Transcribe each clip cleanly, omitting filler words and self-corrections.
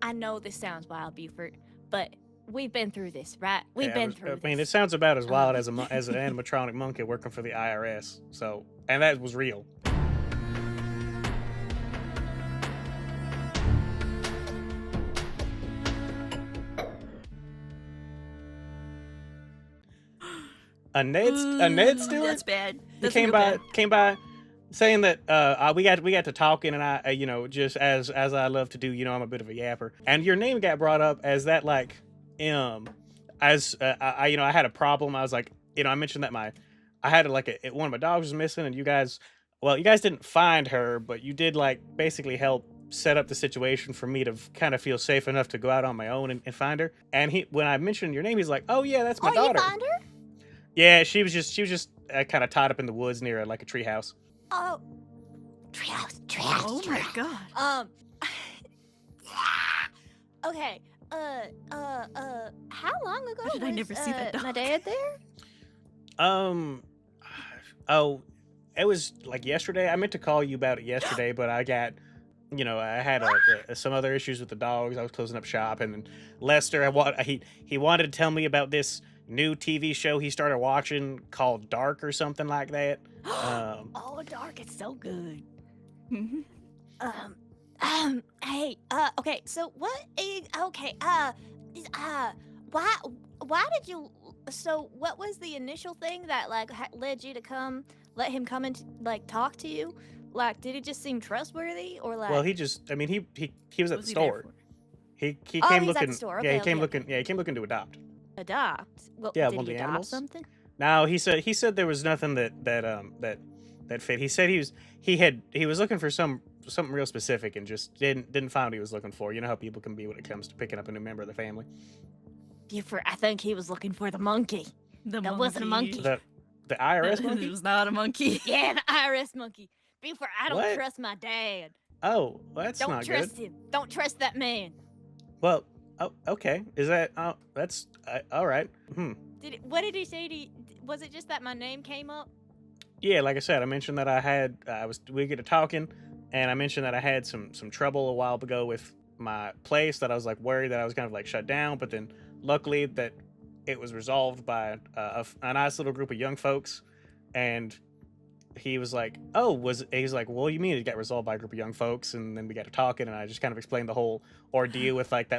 I know this sounds wild, Buford, but we've been through this, right? We've been through I mean, it this. sounds about as wild as as an animatronic monkey working for the IRS. So, and that was real. A Ned Stewart. That's bad. He came by saying that we got to talking, and I just as I love to do, I'm a bit of a yapper, and your name got brought up as that as I had a problem. I was like, I mentioned that I had one of my dogs was missing, and you guys didn't find her, but you did basically help set up the situation for me to kind of feel safe enough to go out on my own and find her. And when I mentioned your name, he's like, oh yeah, that's my daughter. You found her? Yeah, she was just kind of tied up in the woods near a treehouse. Oh, treehouse. Oh my god. Okay. How long ago Why did I never see that dog? my dad there? Oh, it was yesterday. I meant to call you about it yesterday, but I got, I had some other issues with the dogs. I was closing up shop, and then Lester, he wanted to tell me about this new TV show he started watching called Dark or something like that. Oh, Dark, it's so good. Hey, okay, so what is, okay, why did you, so what was the initial thing that, led you to let him come and, talk to you? Did he just seem trustworthy, or Well, he was at the store. He Oh, came he's at looking, the store. yeah, Okay, he came okay. looking to adopt. Adopt? Well, Yeah, did one of he the adopt animals. something? No, he said there was nothing that fit. He said he was looking for something real specific and just didn't find what he was looking for. You know how people can be when it comes to picking up a new member of the family. Buford, I think he was looking for the monkey. That wasn't a monkey. The IRS monkey? It was not a monkey. Yeah, the IRS monkey. Buford, I don't What? trust my dad. Oh, well, that's Don't not trust good. him. Don't trust that man. Well, okay. Is that that's all right. What did he say to you? Was it just that my name came up? Yeah, like I said, I mentioned that we get to talking, and I mentioned that I had some trouble a while ago with my place, that I was worried that I was kind of shut down, but then luckily that it was resolved by a nice little group of young folks. And he was like, he's like, well, what do you mean it got resolved by a group of young folks? And then we got to talking, and I just kind of explained the whole ordeal with that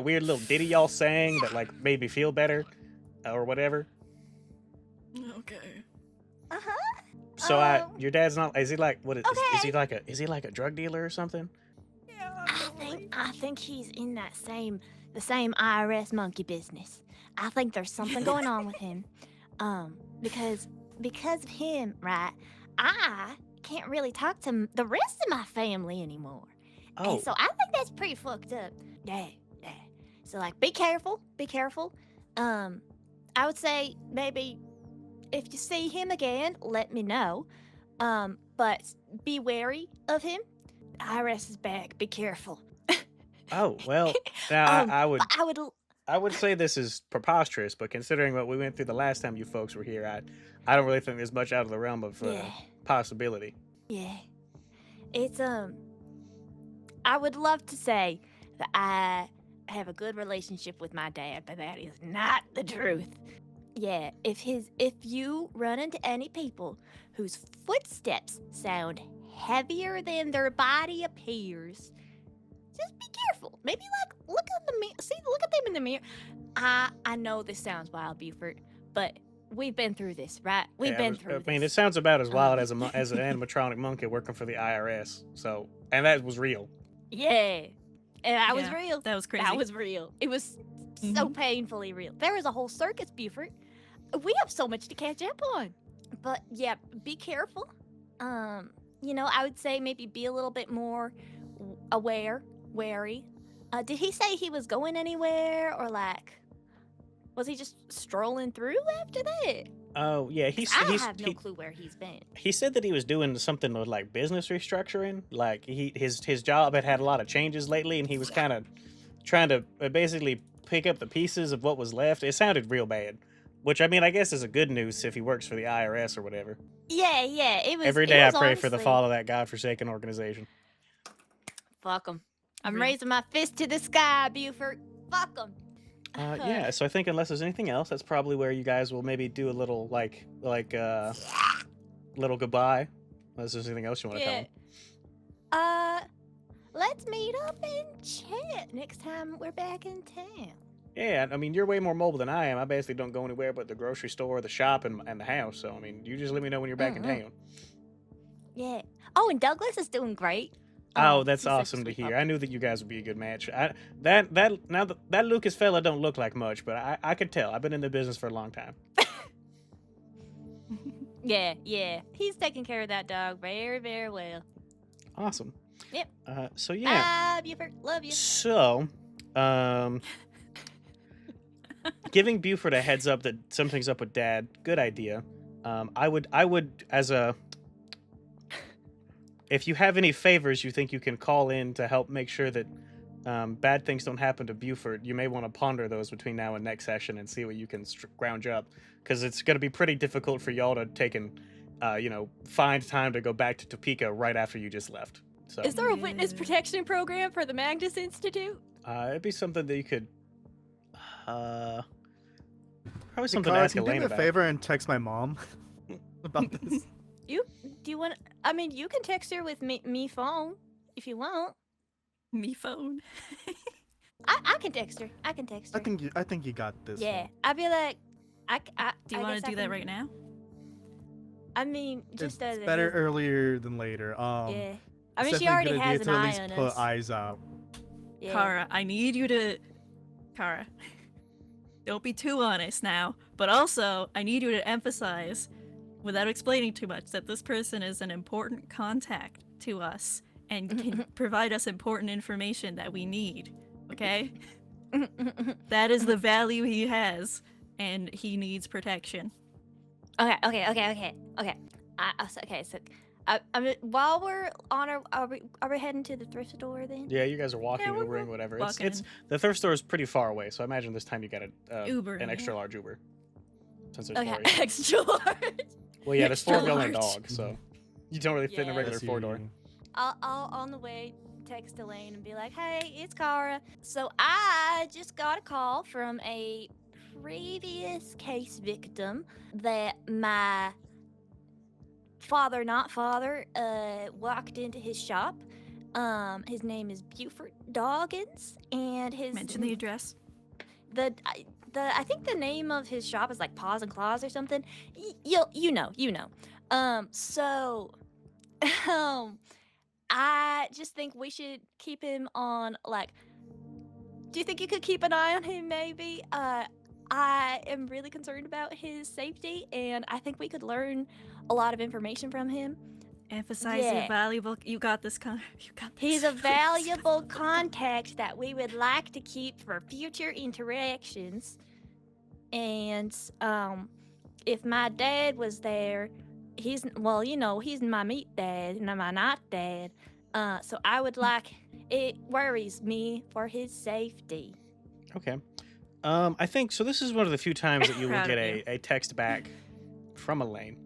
weird little ditty y'all sang that made me feel better or whatever. Okay. So your dad's not, is he what is Okay. is he like a drug dealer or something? Yeah. I think he's in the same IRS monkey business. I think there's something going on with him. Because of him, right? I can't really talk to the rest of my family anymore. Oh, And so I think that's pretty fucked up. Yeah. So be careful. I would say maybe if you see him again, let me know. But be wary of him. The IRS is back. Be careful. oh, well, now But I would say this is preposterous, but considering what we went through the last time you folks were here, I don't really think there's much out of the realm of Yeah. possibility. Yeah. It's I would love to say that I have a good relationship with my dad, but that is not the truth. Yeah, if you run into any people whose footsteps sound heavier than their body appears, just be careful. Maybe look at look at them in the mirror. I know this sounds wild, Buford, but we've been through this, right? We've been through this. I mean, it sounds about as wild as an animatronic monkey working for the IRS. So, and that was real. Yeah. And that was Yeah, real. that was crazy. That was real. It was so painfully real. There was a whole circus, Buford. We have so much to catch up on. But yeah, be careful. I would say maybe be a little bit more wary. Did he say he was going anywhere, or was he just strolling through after that? Oh yeah, I have no clue where he's been. He said that he was doing something with business restructuring. His job had a lot of changes lately, and he was kind of trying to basically pick up the pieces of what was left. It sounded real bad, which I mean, I guess is a good news if he works for the IRS or whatever. Yeah. It was Every day I it was pray for the honestly- fall of that godforsaken organization. Fuck them. I'm Real. raising my fist to the sky, Buford. Fuck them. Yeah, so I think unless there's anything else, that's probably where you guys will maybe do a little little goodbye. Unless there's anything else you want to tell them. Let's meet up and chat next time we're back in town. Yeah, I mean, you're way more mobile than I am. I basically don't go anywhere but the grocery store, the shop, and the house. So, I mean, you just let me know when you're back in town. Yeah. Oh, and Douglas is doing great. Oh, that's he's such a awesome to sweet hear. pup. I knew that you guys would be a good match. That Lukas fella don't look like much, but I could tell. I've been in the business for a long time. Yeah. He's taking care of that dog very, very well. Awesome. Yep. So yeah. Buford, love you. So, giving Buford a heads up that something's up with Dad. Good idea. I would if you have any favors you think you can call in to help make sure that bad things don't happen to Buford, you may want to ponder those between now and next session and see what you can ground up, because it's going to be pretty difficult for y'all to take and find time to go back to Topeka right after you just left. So Is there a witness protection program for the Magnus Institute? it'd be something that you could probably something to Because ask can you do Elaine me a about. favor and text my mom about this? Do you want? I mean, you can text her with me phone if you want. Me phone. I can text her. I can text her. I think you got this. Yeah, one. I'd be like, Do you want to do that right now? I mean, It's just as better earlier than later. Yeah. I mean, it's she definitely a already good idea has to an at eye least on put us. eyes out. Yeah. Kara, I need you to... Kara, don't be too honest now, but also, I need you to emphasize, without explaining too much, that this person is an important contact to us and can provide us important information that we need, okay? That is the value he has, and he needs protection. Okay. So, I mean, while we're on our, are we heading to the thrift store then? Yeah, you guys are walking, Yeah, we're Ubering, whatever. walking. It's the thrift store is pretty far away, so I imagine this time you got Uber, an extra yeah. large Uber. Since there's Okay, four of you. extra large. Well, yeah, there's extra four going large. dog, so you don't really fit in a Yeah. regular four door. I'll on the way text Elaine and be like, "Hey, it's Kara. So I just got a call from a previous case victim that my father, not father, walked into his shop. His name is Buford Doggins, and his Mention the address. I think the name of his shop is like Paws and Claws or something. You know. So, I just think we should keep him on, like, do you think you could keep an eye on him maybe? I am really concerned about his safety, and I think we could learn a lot of information from him. Emphasize Yeah. your valuable... You got this, Connor. You got this. He's a valuable contact that we would like to keep for future interactions. And if my dad was there, he's my meat dad and my not dad. So I would like, it worries me for his safety. Okay. I think so. This is one of the few times that you will Proud get of you. a text back from Elaine,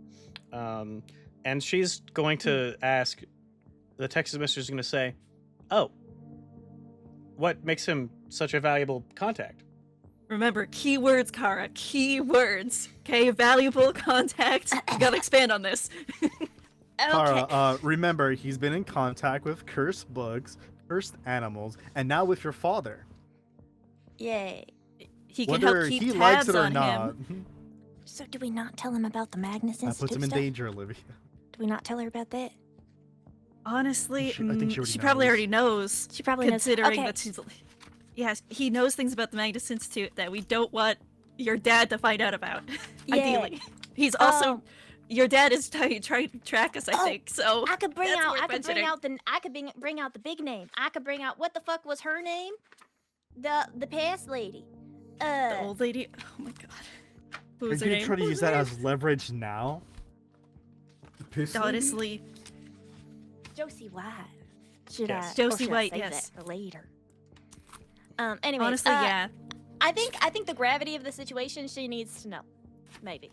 and she's going to ask. The text message is going to say, "Oh, what makes him such a valuable contact?" Remember, keywords, Kara. Keywords. Okay, valuable contact. You gotta expand on this. Okay. Kara, remember, he's been in contact with cursed bugs, cursed animals, and now with your father. Yay. He can Whether help keep he tabs likes it or on not, him. So do we not tell him about the Magnus that Institute puts him in stuff? danger, Olivia. Do we not tell her about that? Honestly, I think she already she probably knows. already knows. She probably knows. Considering Okay. that she's... Yes, he knows things about the Magnus Institute that we don't want your dad to find out about. Yeah. Ideally. He's also... Um, Your dad is trying to track us, I Oh, think, so... I could bring That's out. worth I could bring mentioning. out bring out the big name. I could bring out what the fuck was her name? The past lady. The old lady... Oh my god. Who Are was you her gonna name? try to use that as leverage now? Honestly, Josie White. Should Yes. I? or Josie should I White, save yes. that for later. Anyway. honestly, yeah. I think the gravity of the situation she needs to know. Maybe.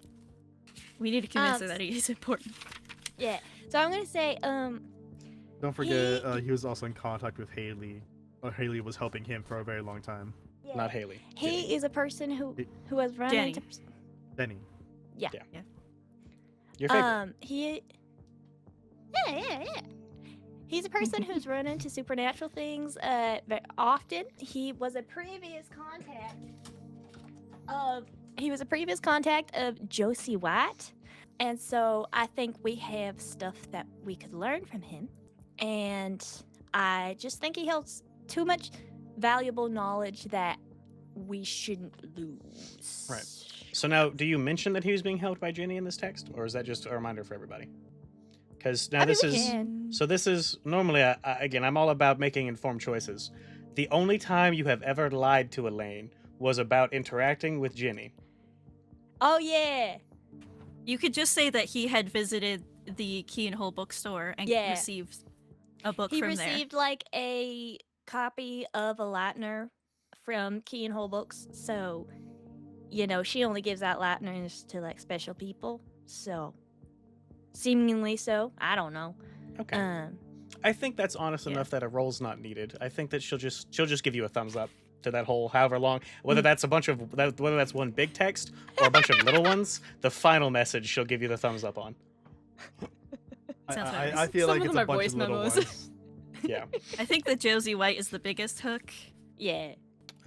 We need to convince her that he is important. Yeah. So I'm gonna say Don't forget, he was also in contact with Haley Haley was helping him for a very long time. Yeah. Not Haley. He Jenny. is a person who has run Jenny. into. Benny. Your favorite. He. Yeah. He's a person who's run into supernatural things very often. He was a previous contact of Josie White, and so I think we have stuff that we could learn from him. And I just think he holds too much valuable knowledge that we shouldn't lose. Right. So now, do you mention that he was being held by Jenny in this text, or is that just a reminder for everybody? Because now this is so. This is normally again. I'm all about making informed choices. The only time you have ever lied to Elaine was about interacting with Jenny. Oh yeah. You could just say that he had visited the Key and Hole bookstore and received a book He from there. received like a copy of a Lightner from Key and Hole Books, so she only gives out Lightners to like special people. So seemingly so. I don't know. Okay. I think that's honest enough that a roll's not needed. I think that she'll just give you a thumbs up to that whole however long, whether that's whether that's one big text or a bunch of little ones. The final message she'll give you the thumbs up on. I feel Some like of it's them a are bunch voice of little memos. ones. Yeah. I think that Josie White is the biggest hook. Yeah.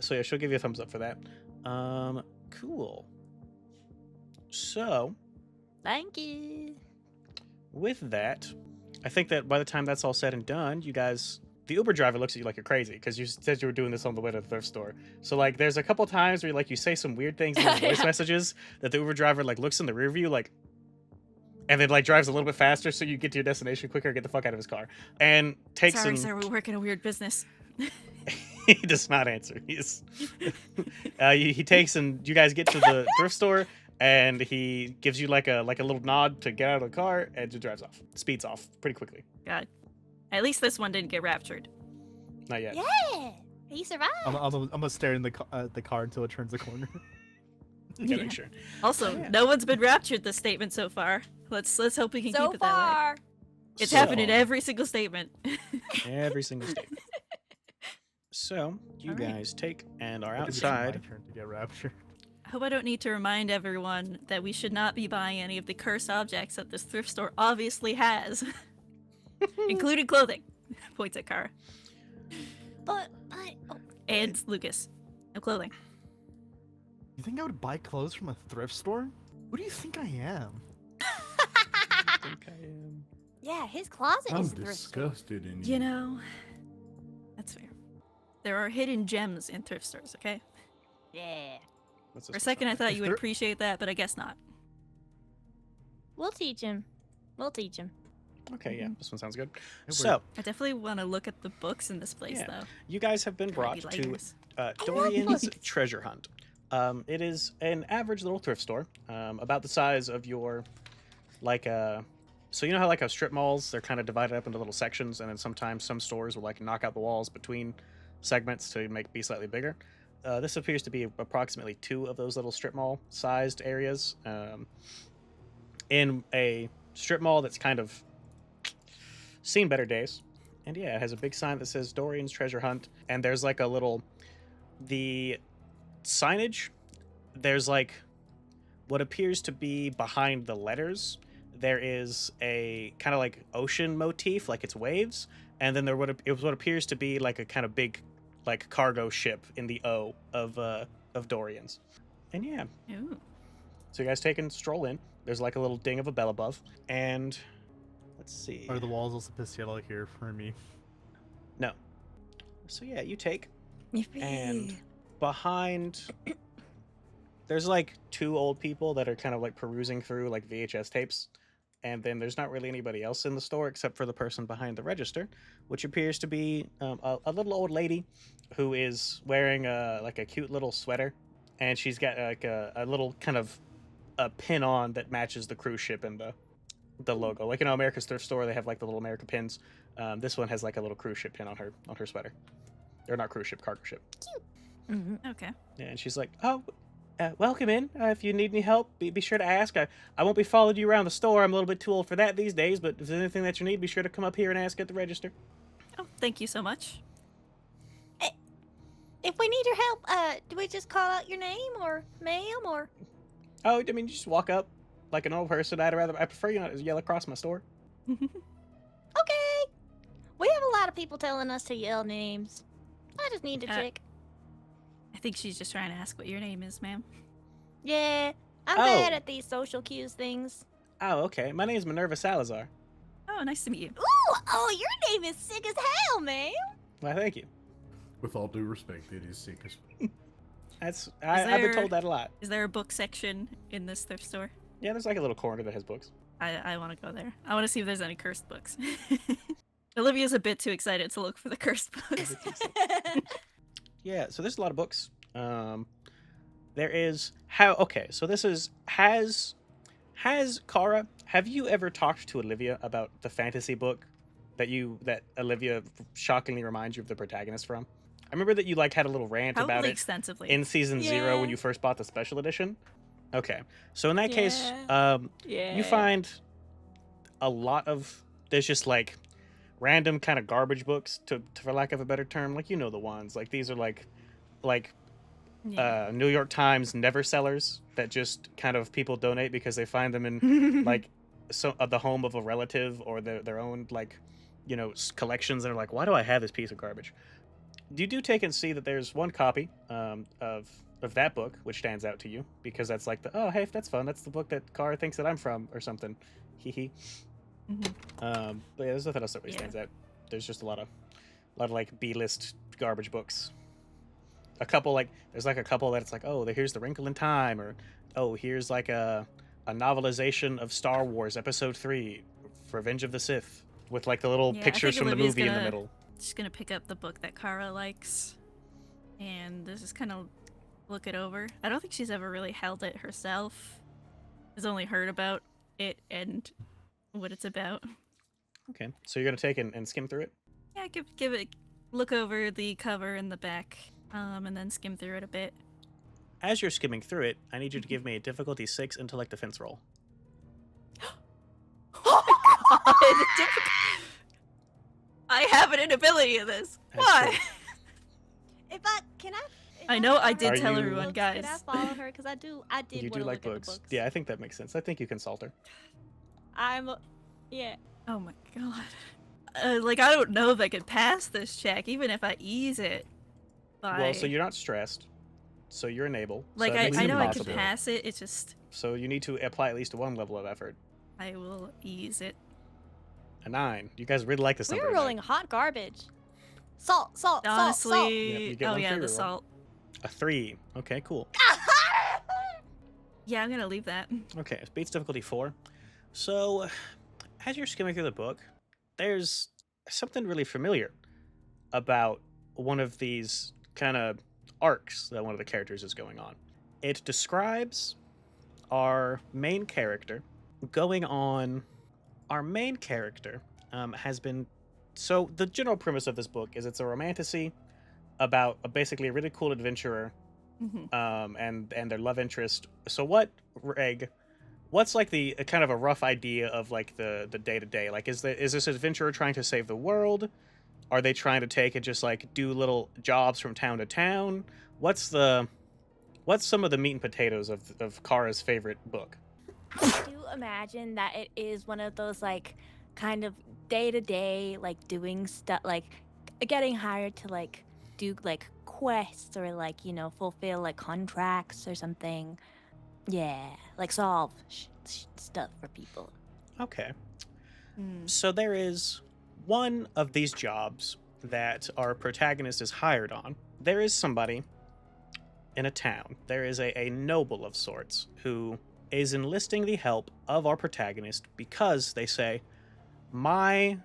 So yeah, she'll give you a thumbs up for that. Cool. So, Thank you. with that, I think that by the time that's all said and done, you guys, the Uber driver looks at you like you're crazy because you said you were doing this on the way to the thrift store. So like, there's a couple times where you say some weird things in your voice messages that the Uber driver looks in the rear view and then drives a little bit faster so you get to your destination quicker and get the fuck out of his car and takes. Sorry, sir, we work in a weird business. He does not answer. He takes and you guys get to the thrift store and he gives you like a little nod to get out of the car and just drives off. Speeds off pretty quickly. God. At least this one didn't get raptured. Not yet. Yeah. He survived. I'm gonna stare in the car until it turns the corner. Yeah, make sure. Also, no one's been raptured this statement so far. Let's hope we can So keep it that way. far. It's happened in every single statement. Every single statement. So, you All right. guys take and are I think it's outside. my turn to get raptured. I hope I don't need to remind everyone that we should not be buying any of the cursed objects that this thrift store obviously has, including clothing. Points at Kara. But And Lukas. No clothing. You think I would buy clothes from a thrift store? Who do you think I am? I think I am. yeah, his closet I'm is the thrift store. disgusted in You know, that's fair. There are hidden gems in thrift stores, okay? Yeah. What's For this a second, I one? thought If you would there- appreciate that, but I guess not. We'll teach him. Okay, yeah, this one sounds good. we're- So, I definitely want to look at the books in this place, Yeah. though. you guys have been Might brought be to lighters. Dorian's books. Treasure Hunt. It is an average little thrift store, about the size of your, so you know how how strip malls, they're kind of divided up into little sections, and then sometimes some stores will knock out the walls between segments to be slightly bigger. This appears to be approximately 2 of those little strip mall sized areas, in a strip mall that's kind of seen better days. And yeah, it has a big sign that says Dorian's Treasure Hunt, and there's the signage, there's what appears to be behind the letters, there is a kind of ocean motif, it's waves, and then what appears to be a kind of big cargo ship in the O of Dorian's. And yeah, Ooh. so you guys take and stroll in. There's a little ding of a bell above, and let's see. Are the walls also pissed yellow here for me? No. So yeah, you take and behind there's 2 old people that are kind of perusing through VHS tapes, and then there's not really anybody else in the store except for the person behind the register, which appears to be a little old lady who is wearing a cute little sweater, and she's got a little kind of a pin on that matches the cruise ship and the logo. America's Thrift Store, they have the little America pins. This one has a little cruise ship pin on her sweater. Or not cruise ship, cargo ship. Okay. Yeah, and she's like, "Oh, welcome in. If you need any help, be sure to ask. I won't be following you around the store. I'm a little bit too old for that these days, but if there's anything that you need, be sure to come up here and ask at the register." Oh, thank you so much. if we need your help, do we just call out your name or ma'am or? Oh, I mean, you just walk up like an old person. I prefer you not yell across my store. Okay. We have a lot of people telling us to yell names. I just need to check. I think she's just trying to ask what your name is, ma'am. Yeah, I'm Oh. bad at these social cues things. Oh, okay. My name's Minerva Salazar. Oh, nice to meet you. Ooh, oh, your name is sick as hell, man. Well, thank you. With all due respect, it is sick as. I've been told that a lot. Is there a book section in this thrift store? Yeah, there's like a little corner that has books. I want to go there. I want to see if there's any cursed books. Olivia's a bit too excited to look for the cursed books. Yeah, so there's a lot of books. There is so this is has Kara, have you ever talked to Olivia about the fantasy book that Olivia shockingly reminds you of the protagonist from? I remember that you like had a little rant Probably about it extensively. in season 0 when Yeah. you first bought the special edition. Okay. So in that case, Yeah. you find a lot of there's just like random kind of garbage books to for lack of a better term, like you know the ones. Like these are like Yeah. New York Times never sellers that just kind of people donate because they find them in like the home of a relative or their own like collections, and are like, why do I have this piece of garbage? You do take and see that there's one copy of that book which stands out to you because that's like hey, that's fun, that's the book that Kara thinks that I'm from or something. Hee. Mhm. But yeah, there's nothing else that really Yeah. stands out. There's just a lot of like B-list garbage books. There's like a couple that it's like, oh, here's The Wrinkle in Time, or oh, here's like a novelization of Star Wars Episode 3, Revenge of the Sith, with like the little Yeah, I pictures think from the Olivia's movie in the gonna- middle. Just gonna pick up the book that Kara likes and just kind of look it over. I don't think she's ever really held it herself. Has only heard about it and what it's about. Okay, so you're gonna take and skim through it. Yeah, give it look over the cover and the back, and then skim through it a bit. As you're skimming through it, I need you to give me a difficulty 6 intellect defense roll. I have an inability in this. That's Why? cool. I know I did Are tell you- everyone, Can I guys. follow her? Because I did You want do to like look books. at the books. Yeah, I think that makes sense. I think you consult her. Yeah. Oh my god. Like, I don't know if I could pass this check, even if I ease it. Well, so you're not stressed, so you're enable. So Like, that makes I it know I could possible. pass it, it's just, So you need to apply at least one level of effort. I will ease it. A 9. You guys really like this We number. were tonight. rolling hot garbage. Salt, salt, salt, Honestly, Yep, you get oh one yeah, free the reroll. salt. A 3. Okay, cool. salt. Yeah, I'm gonna leave that. Okay, it beats difficulty 4. So, as you're skimming through the book, there's something really familiar about one of these kind of arcs that one of the characters is going on. It describes our main character going on. Our main character has been. So, the general premise of this book is it's a romantasy about basically a really cool adventurer Mhm. and their love interest. So what, Reag, what's like the kind of a rough idea of like the day-to-day? Like is this adventurer trying to save the world? Are they trying to take and just like do little jobs from town to town? What's some of the meat and potatoes of Kara's favorite book? I do imagine that it is one of those like kind of day to day like doing stuff, like getting hired to like do like quests or like fulfill like contracts or something. Yeah, like solve stuff for people. Okay. Mm. So there is one of these jobs that our protagonist is hired on. There is somebody in a town. There is a noble of sorts who is enlisting the help of our protagonist because they say, my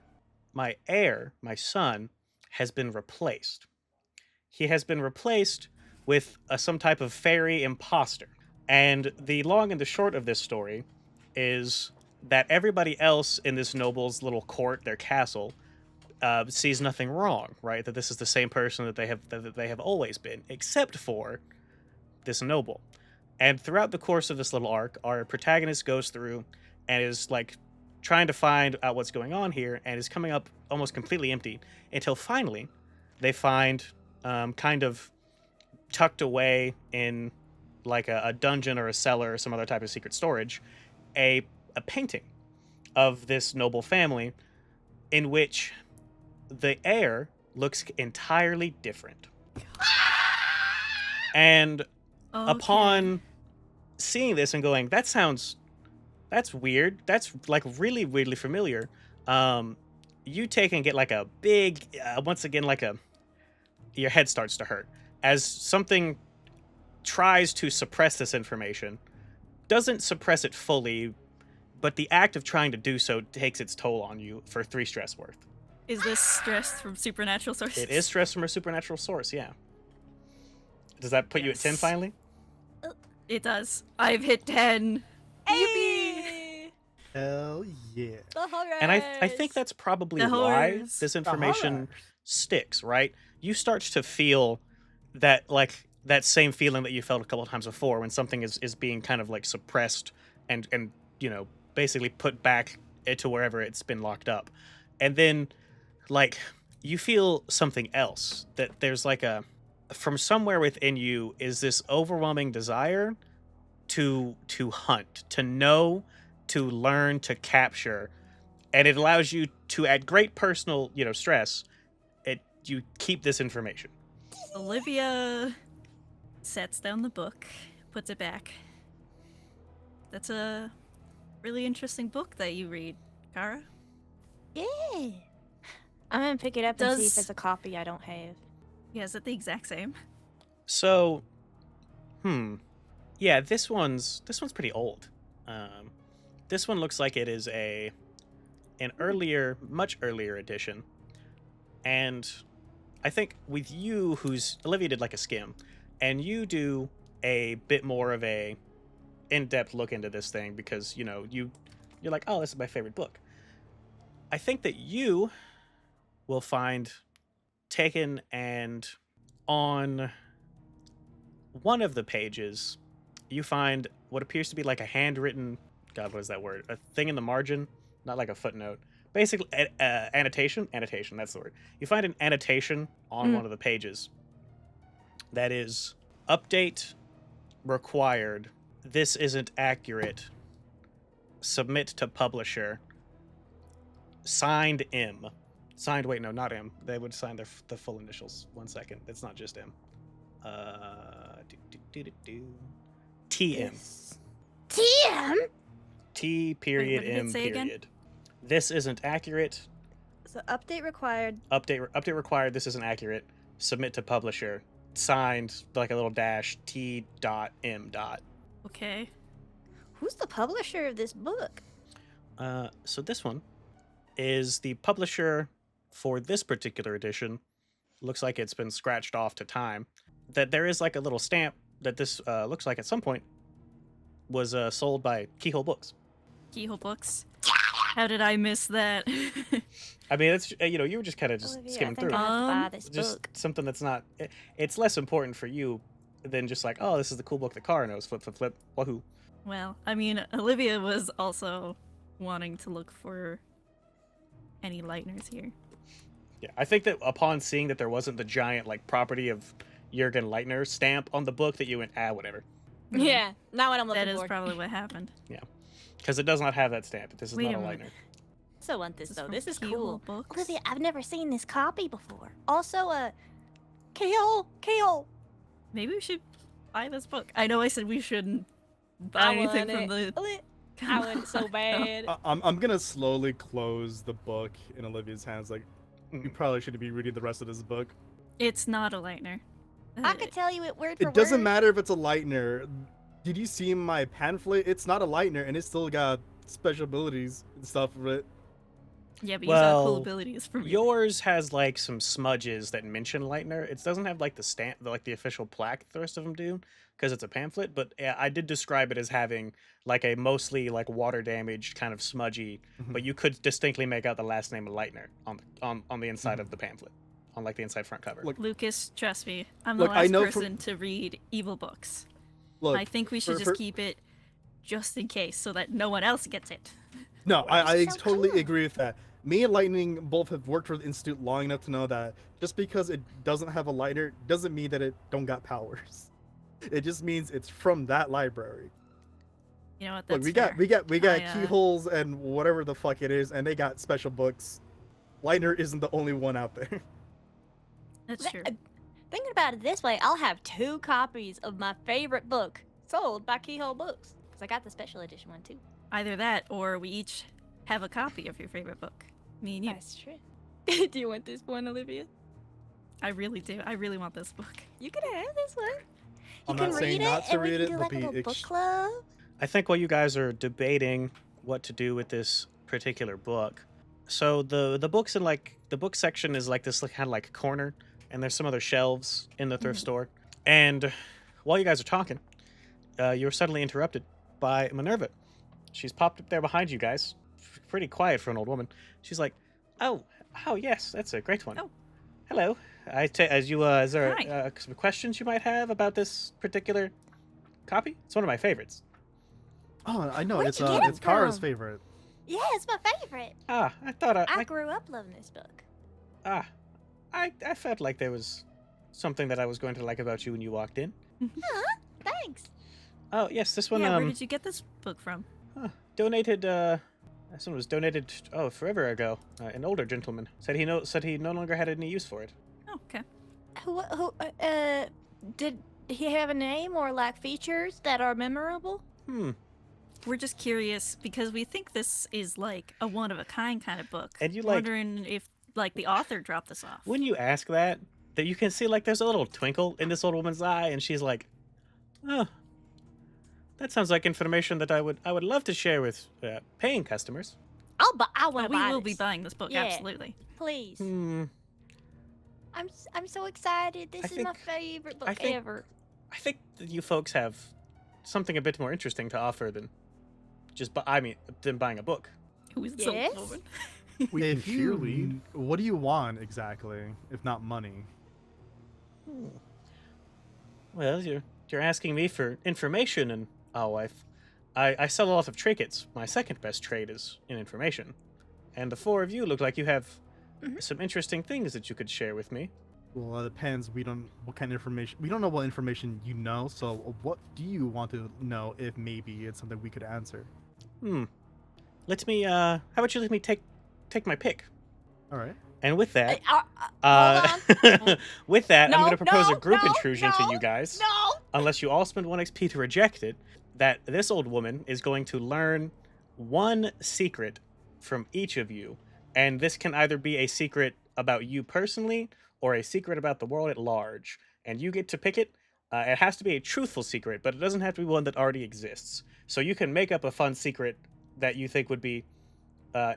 heir, my son, has been replaced. He has been replaced with some type of fairy imposter. And the long and the short of this story is that everybody else in this noble's little court, their castle, sees nothing wrong, right? That this is the same person that they have always been, except for this noble. And throughout the course of this little arc, our protagonist goes through and is like trying to find out what's going on here, and is coming up almost completely empty until finally they find kind of tucked away in like a dungeon or a cellar or some other type of secret storage, a painting of this noble family in which the heir looks entirely different. And upon seeing this and going, that's weird, that's like really weirdly familiar, you take and get like a big, once again, like your head starts to hurt as something tries to suppress this information, doesn't suppress it fully, but the act of trying to do so takes its toll on you for 3 stress worth. Is this stress from supernatural sources? It is stress from a supernatural source, yeah. Does that put you at 10 finally? It does. I've hit 10. Yippee! Hell yeah. The horrors. And I think that's probably The why horrors. this information sticks, right? You start to feel that, like, that same feeling that you felt a couple of times before when something is being kind of like suppressed and you know, basically put back into wherever it's been locked up. And then, like, you feel something else, that there's like from somewhere within you is this overwhelming desire to hunt, to know, to learn, to capture. And it allows you to, at great personal, you know, stress, you keep this information. Olivia sets down the book, puts it back. That's a really interesting book that you read, Kara. Yeah. I'm gonna pick it up and see if Does- it's a copy I don't have. Yeah, is it the exact same? So, yeah, this one's pretty old. This one looks like it is an earlier, much earlier edition. And I think with you, Olivia did like a skim, and you do a bit more of a in-depth look into this thing because, you know, you're like, oh, this is my favorite book. I think that you will find taken and on one of the pages, you find what appears to be like a handwritten, God, what is that word? A thing in the margin, not like a footnote. Basically, annotation, that's the word. You find an annotation on one of the pages that is, update required, this isn't accurate, submit to publisher, signed M. Signed, wait, no, not M. They would sign the full initials. 1 second. It's not just M. TM. TM? T period what did it M say again? period. This isn't accurate. So update required. Update required. This isn't accurate. Submit to publisher. Signed like a little dash T dot M dot. Okay. Who's the publisher of this book? So this one is the publisher for this particular edition. Looks like it's been scratched off to time. That there is like a little stamp that this looks like at some point was sold by Keyhole Books. Keyhole books. How did I miss that? I mean, it's you know, you were just kind of just Olivia, skimming I think through. I have to buy this Just book. something that's not. It's less important for you than just like, oh, this is the cool book that Kara knows. Flip, flip, flip. Wahoo! Well, I mean, Olivia was also wanting to look for any lighteners here. Yeah, I think that upon seeing that there wasn't the giant like property of Jurgen Leitner stamp on the book, that you went, whatever, Yeah, not what I'm looking That is for. probably what happened. because it does not have that stamp. This is Wait not a a minute. Leitner. So want this though. from This is Keyhole cool. Books? Olivia, I've never seen this copy before. Also, Kale. Maybe we should buy this book. I know I said we shouldn't buy anything from the. I want it so bad. I'm gonna slowly close the book in Olivia's hands. Like, you probably shouldn't be reading the rest of this book. It's not a lightener. I could tell you it word for It doesn't word. matter if it's a lightener. Did you see my pamphlet? It's not a lightener, and it's still got special abilities and stuff for it. Yeah, but you got cool Well, abilities from Yours has like some smudges that mention Leitner. It doesn't have like the stamp, like the official plaque the rest of them do, because it's a pamphlet. But yeah, I did describe it as having like a mostly like water damaged kind of smudgy, but you could distinctly make out the last name of Leitner on the inside of the pamphlet, on like the inside front cover. Look, Lucas, trust me, I'm the Look, I last know person to read evil books. Look, I think we should for- just keep it just in case so that no one else gets it. No, I so totally cool. agree with that. Me and Lightning both have worked for the Institute long enough to know that just because it doesn't have a lighter doesn't mean that it don't got powers. It just means it's from that library. You know what? Look, That's we got I, keyholes and whatever the fuck it is, and they got special books. Lightner isn't the only one out there. That's true. Thinking about it this way, I'll have 2 copies of my favorite book sold by Keyhole Books. Because I got the special edition one too. Either that, or we each have a copy of your favorite book. Me and you. That's true. Do you want this one, Olivia? I really do. I really want this book. You can have this one. You I'm can not read saying it, not to and we read can it, do but like a be little book club. I think while you guys are debating what to do with this particular book, so the books in like the book section is like this kind of like corner, and there's some other shelves in the thrift store. And while you guys are talking, you're suddenly interrupted by Minerva. She's popped up there behind you guys, pretty quiet for an old woman. She's like, "Oh, yes, that's a great one. Oh. Hello. Is there Hi. some questions you might have about this particular copy? It's one of my favorites." Oh, I know. Where'd It's you get 'em it's Kara's from? favorite. Yeah, it's my favorite. Ah, I thought I grew up loving this book. I felt like there was something that I was going to like about you when you walked in. Thanks. Oh yes, this one Yeah, where did you get this book from? donated. This one was donated forever ago. An older gentleman said he no longer had any use for it. Oh, okay. Did he have a name or like features that are memorable? We're just curious because we think this is like a one-of-a-kind kind of book. And you, like- wondering if like the author dropped this off. When you ask that you can see like there's a little twinkle in this old woman's eye, and she's like, "Oh, that sounds like information that I would love to share with paying customers." I Oh, want to we buy will this. be buying this book, Yeah. absolutely. Please. Hmm. I'm so excited. This I is my think- favorite I book think- ever. I think that you folks have something a bit more interesting to offer than than buying a book. Who is this Yes? old woman? We can If you, cheerlead. what do you want exactly, if not money? Well, you're asking me for information, and I sell a lot of trinkets. My second best trade is in information, and the 4 of you look like you have some interesting things that you could share with me. Well, it depends. We don't what kind of information. We don't know what information you know. So, what do you want to know? If maybe it's something we could answer. Let me. How about you let me take my pick? All right. And with that, Hold with that, I'm No, going to propose no, a group no, intrusion to no, you guys. No. Unless you all spend 1 XP to reject it, that this old woman is going to learn 1 secret from each of you. And this can either be a secret about you personally or a secret about the world at large. And you get to pick it. It has to be a truthful secret, but it doesn't have to be one that already exists. So you can make up a fun secret that you think would be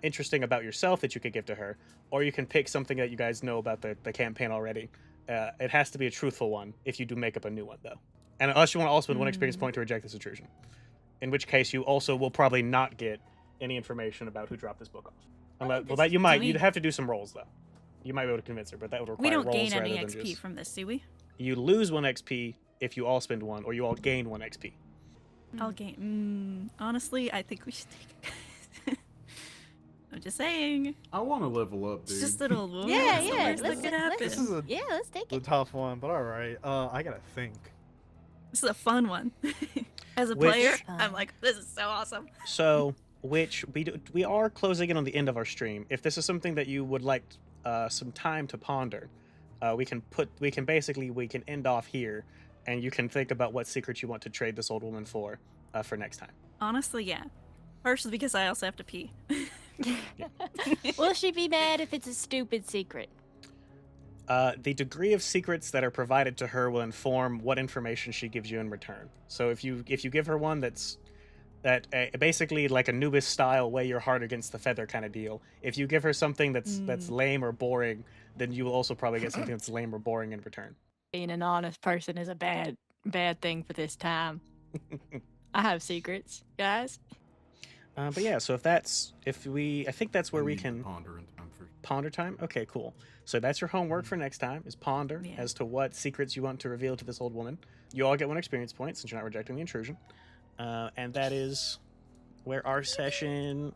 interesting about yourself that you could give to her, or you can pick something that you guys know about the campaign already. It has to be a truthful one if you do make up a new one, though. And unless you want to also spend 1 experience point to reject this intrusion. In which case, you also will probably not get any information about who dropped this book off. Unless, well, that you might. You'd have to do some rolls, though. You might be able to convince her, but that would require We don't rolls gain any rather than XP just... from this, do we? You lose 1 XP if you all spend 1, or you all gain 1 XP. I'll gain. Honestly, I think we should take it. I'm just saying. I want to level up, dude. It's just an old woman. Yeah, What's the yeah. worst that could happen? This is a let's take the it. tough one, but all right. I gotta think. This is a fun one. As a Which- player, Fun. I'm like, this is so awesome. So, which we are closing in on the end of our stream. If this is something that you would like some time to ponder, we can end off here, and you can think about what secret you want to trade this old woman for next time. Honestly, yeah. Partially because I also have to pee. Will she be mad if it's a stupid secret? The degree of secrets that are provided to her will inform what information she gives you in return. So if you give her one that's basically like a Nubis style weigh your heart against the feather kind of deal. If you give her something that's lame or boring, then you will also probably get something that's lame or boring in return. Being an honest person is a bad thing for this time. I have secrets, guys. But yeah, so I think that's where I we need to can ponder in time for. ponder time. Okay, cool. So that's your homework for next time is ponder Yeah. as to what secrets you want to reveal to this old woman. You all get 1 experience point since you're not rejecting the intrusion, and that is where our session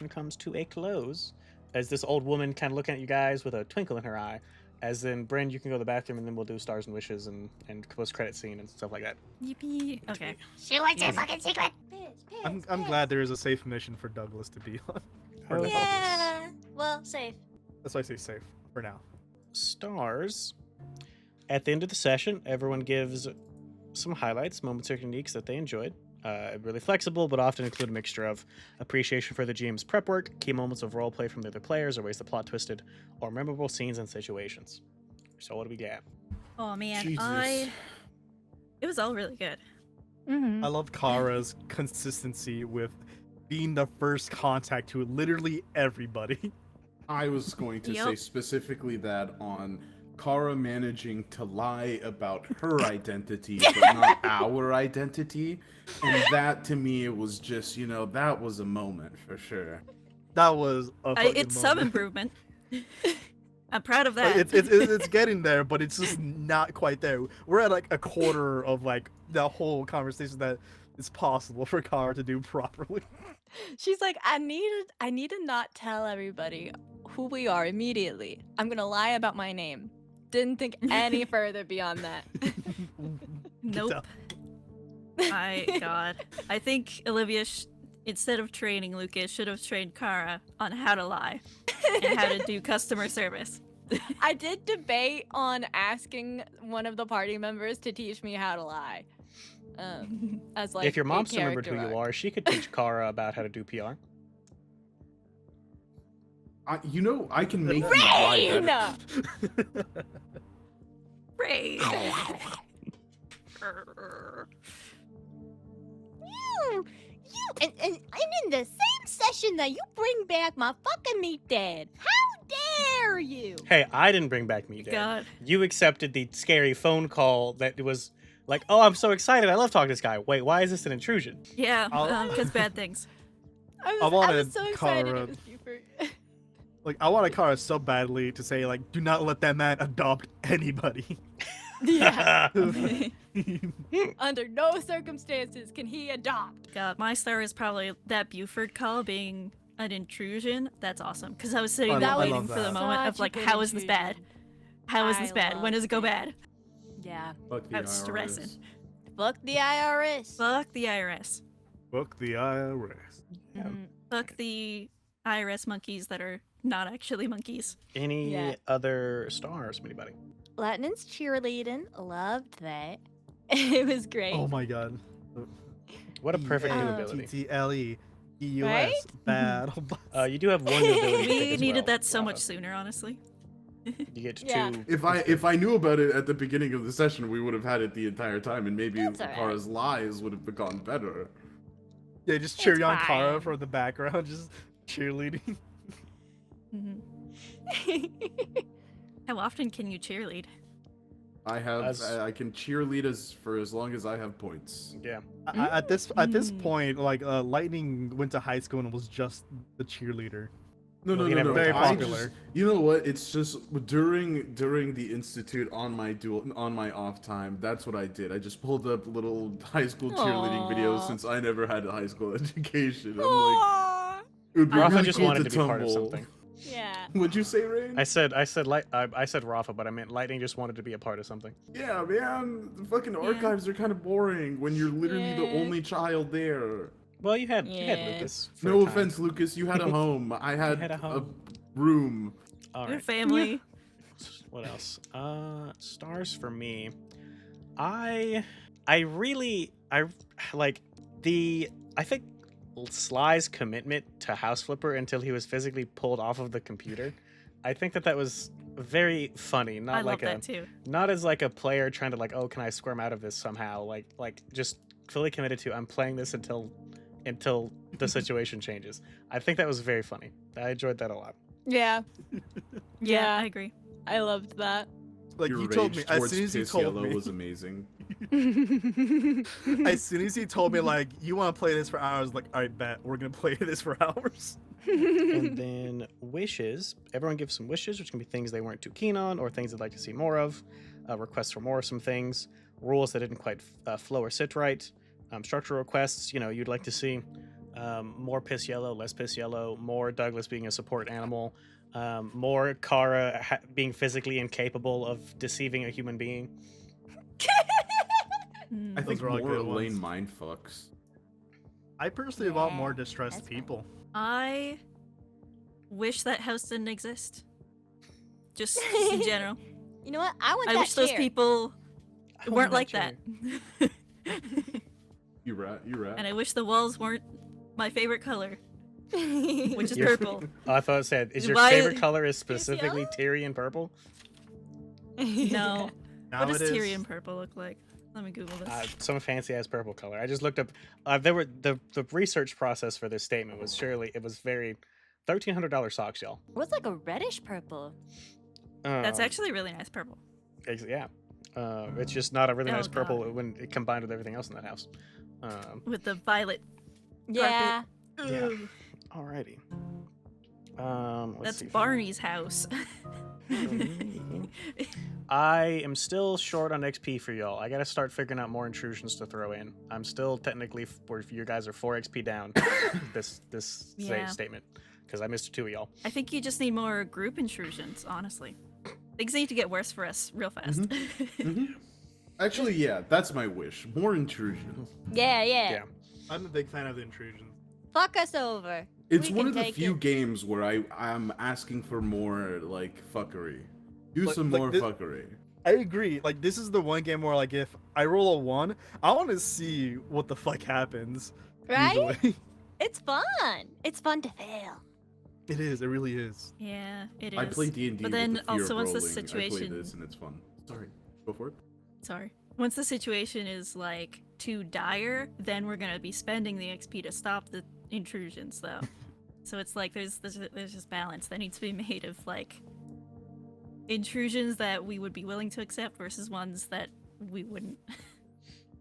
comes to a close. as this old woman kind of looking at you guys with a twinkle in her eye. As then, Bren, you can go to the bathroom, and then we'll do stars and wishes and post-credit scene and stuff like that. Yippee. Okay. She wants her fucking secret. I'm glad there is a safe mission for Douglas to be on. Oh, Yeah. Well, safe. That's why I say safe for now. Stars. At the end of the session, everyone gives some highlights, moments, or techniques that they enjoyed. Really flexible, but often include a mixture of appreciation for the GM's prep work, key moments of roleplay from the other players, or ways the plot twisted, or memorable scenes and situations. So what do we got? Oh man, Jesus. it was all really good. Mm-hmm. I love Kara's consistency with being the first contact to literally everybody. I was going to say Yep. specifically that on Kara managing to lie about her identity, but not our identity. And that to me, it was just, that was a moment for sure. That was a fucking It's some moment. improvement. I'm proud of that. It's getting there, but it's just not quite there. We're at like a quarter of like the whole conversation that it's possible for Kara to do properly. She's like, I need to not tell everybody who we are immediately. I'm gonna lie about my name. Didn't think any further beyond that. Nope. God. I think Olivia, instead of training Lukas, should have trained Kara on how to lie and how to do customer service. I did debate on asking one of the party members to teach me how to lie. As like If your a mom still remembered character who you arc. are, she could teach Kara about how to do PR. I can make you lie Rayne! better. Ray. And in the same session that you bring back my fucking meat dad. How dare you? Hey, I didn't bring back me, Dad. God. You accepted the scary phone call that was like, oh, I'm so excited. I love talking to this guy. Wait, why is this an intrusion? Yeah, I'll- because bad things. I wanted was so excited Kara- it was Buford. Like I wanted Kara so badly to say like, do not let that man adopt anybody. Yeah. Under no circumstances can he adopt. God, my star is probably that Buford call being an intrusion. That's awesome. Because I was sitting I there love waiting for the that. moment of Such a like, good how is this bad? intrusion. How is I this bad? When does it go loved it. bad? Yeah. Fuck the I was stressing. IRS. Fuck the IRS. Fuck the IRS. Book the IRS. Yeah. Mhm. Fuck the IRS monkeys that are not actually monkeys. Any Yeah. other stars from anybody? Latin's cheerleading. Loved that. It was great. Oh my god. What a perfect new Yeah. ability. TTLE. EUS. Right? Battle bus. You do have one new ability. to pick We as needed well, that so Rafa. much sooner, honestly. You get Yeah. two. If I knew about it at the beginning of the session, we would have had it the entire time, and maybe That's all right. Kara's lies would have gotten better. Yeah, just cheering on It's Kara fine. from the background, just cheerleading. Mhm. How often can you cheerlead? I have As- I can cheerlead for as long as I have points. Yeah. At this Mm. point, like Lightning went to high school and was just the cheerleader. No, Well, no, he no, never no. Very I popular. just- you know what? It's just during the institute on my off time. That's what I did. I just pulled up little high school cheerleading videos Aw. since I never had a high school education. I'm like, Aw. it would be Rafa really just cool wanted to be part of tumble. something. Yeah. What'd you say, Rayne? I said Rafa, but I meant Lightning just wanted to be a part of something. Yeah, man. The fucking archives are kind of boring when you're literally the Yeah. only child there. Well, you had Yeah. Lucas. for No a time. offense, Lucas. You had a home. I had, had a home. room. All Your right. family. What else? Stars for me. I think Sly's commitment to House Flipper until he was physically pulled off of the computer. I think that was very funny. Not I like love that too. not as like a player trying to like, oh, can I squirm out of this somehow? Like just fully committed to I'm playing this until the situation changes. I think that was very funny. I enjoyed that a lot. Yeah. Yeah, I Yeah. agree. I loved that. Like Your you told me rage as towards soon as he Piss told Yellow me. was amazing. As soon as he told me like you want to play this for hours, like I bet we're gonna play this for hours. And then wishes. Everyone gives some wishes, which can be things they weren't too keen on or things they'd like to see more of. Requests for more of some things. Rules that didn't quite flow or sit right. Structural requests, you'd like to see. more piss yellow, less piss yellow, more Douglas being a support animal, more Kara being physically incapable of deceiving a human being. Hmm. I think were all more good Elaine ones. mindfucks. I personally want Yeah, more distressed that's fine. people. I wish that house didn't exist. Just in general. You know what? I want I that wish those chair. people I weren't want like chair. that. You rat. And I wish the walls weren't my favorite color, which is You're- purple. Oh, I thought it said, is your Why- favorite color is specifically yellow? Tyrion purple? No. Now What does it is- Tyrion purple look like? Let me Google this. Some fancy ass purple color. I just looked up. There were the research process for this statement was very $1,300 socks, y'all. What's like a reddish purple? That's Um, actually a really nice purple. yeah. It's just not a really Oh, nice purple God. when it combined with everything else in that house. With the violet. Yeah. Yeah. Alrighty. Let's That's see. Barney's house. I am still short on XP for y'all. I gotta start figuring out more intrusions to throw in. I'm still technically, where you guys are 4 XP down this Yeah. statement because I missed 2 of y'all. I think you just need more group intrusions, honestly. Things need to get worse for us real fast. Actually, yeah, that's my wish. More intrusions. Yeah. Yeah. I'm a big fan of the intrusions. Fuck us over. It's We one can of the take few it. games where I'm asking for more like fuckery. Do Like- some like more thi- fuckery. I agree. Like, this is the one game where, like, if I roll a 1, I want to see what the fuck happens. Right? Usually. It's fun. It's fun to fail. It is. It really is. Yeah, it is. I play D&D But with then the fear also of once the rolling. I play situation this and it's fun. Sorry, go for it. Sorry. Once the situation is like too dire, then we're gonna be spending the XP to stop the intrusions, though. So it's like there's this balance that needs to be made of like intrusions that we would be willing to accept versus ones that we wouldn't.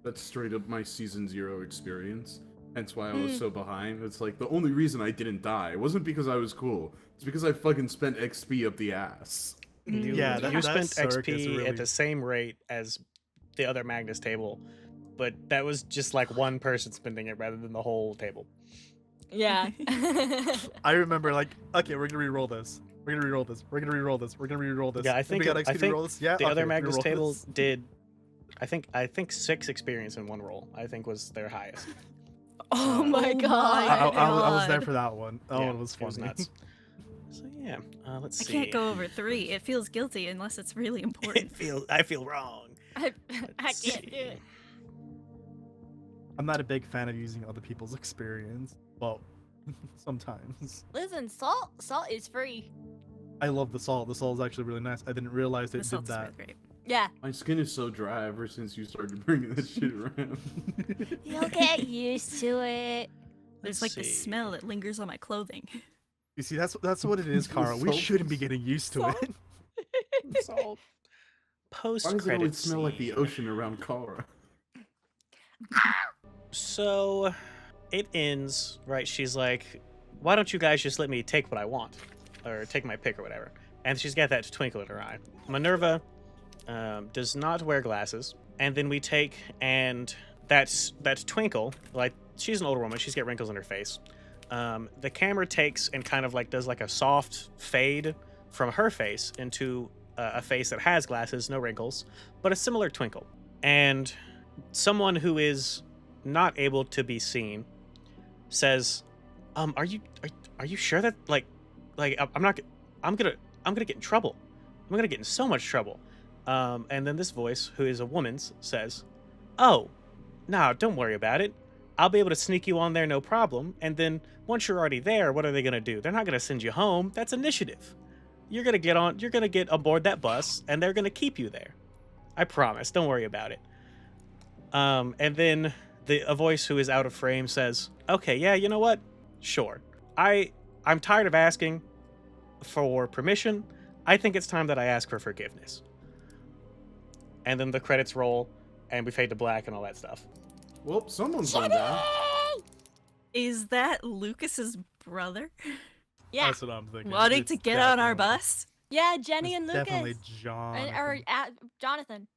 That's straight up my season 0 experience. Hence why I was so behind. It's like the only reason I didn't die wasn't because I was cool. It's because I fucking spent XP up the ass. Yeah, you that spent circ is XP really- at the same rate as the other Magnus table, but that was just like one person spending it rather than the whole table. Yeah. I remember, like, okay, we're gonna re-roll this. We're gonna re-roll this. We're gonna re-roll this. We're gonna re-roll this. Yeah, I We think got I XP to think roll this? Yeah, the okay, other Magnus re-roll table this. did. I think 6 experience in one roll. I think was their highest. Oh my my god. I was there God. for that one. That Yeah, one was it was funny. nuts. So yeah, let's I see. can't go over 3. It feels guilty unless it's really important. I feel wrong. I Let's can't see. do it. I'm not a big fan of using other people's experience. Well, sometimes. Listen, salt is free. I love the salt. The salt is actually really nice. I didn't realize The it did salt is that. really great. Yeah. My skin is so dry ever since you started bringing that shit around. You'll get used to it. There's Let's like this see. smell that lingers on my clothing. You see, that's what it is, Kara. We Salt shouldn't be is- getting used to Salt. it. Salt. Post Why does it credit always smell like the scene. ocean around Kara? So it ends, right? She's like, why don't you guys just let me take what I want? Or take my pick or whatever. And she's got that twinkle in her eye. Minerva does not wear glasses. And then we take, and that twinkle, like, she's an older woman. She's got wrinkles in her face. The camera takes and kind of like does like a soft fade from her face into a face that has glasses, no wrinkles, but a similar twinkle. And someone who is not able to be seen says, are you sure that I'm gonna get in trouble. I'm gonna get in so much trouble. And then this voice, who is a woman's, says, oh, no, don't worry about it. I'll be able to sneak you on there, no problem. And then once you're already there, what are they gonna do? They're not gonna send you home. That's initiative. You're gonna get aboard that bus, and they're gonna keep you there. I promise. Don't worry about it. And then a voice who is out of frame says, okay, yeah, you know what? Sure. I'm tired of asking for permission. I think it's time that I ask for forgiveness. And then the credits roll, and we fade to black and all that stuff. Well, someone's gone down. Is that Lucas's brother? Yeah. That's what I'm thinking. Wanting It's to get on our definitely- bus? Yeah, Jenny it's and Lucas. Definitely John. Jonathan.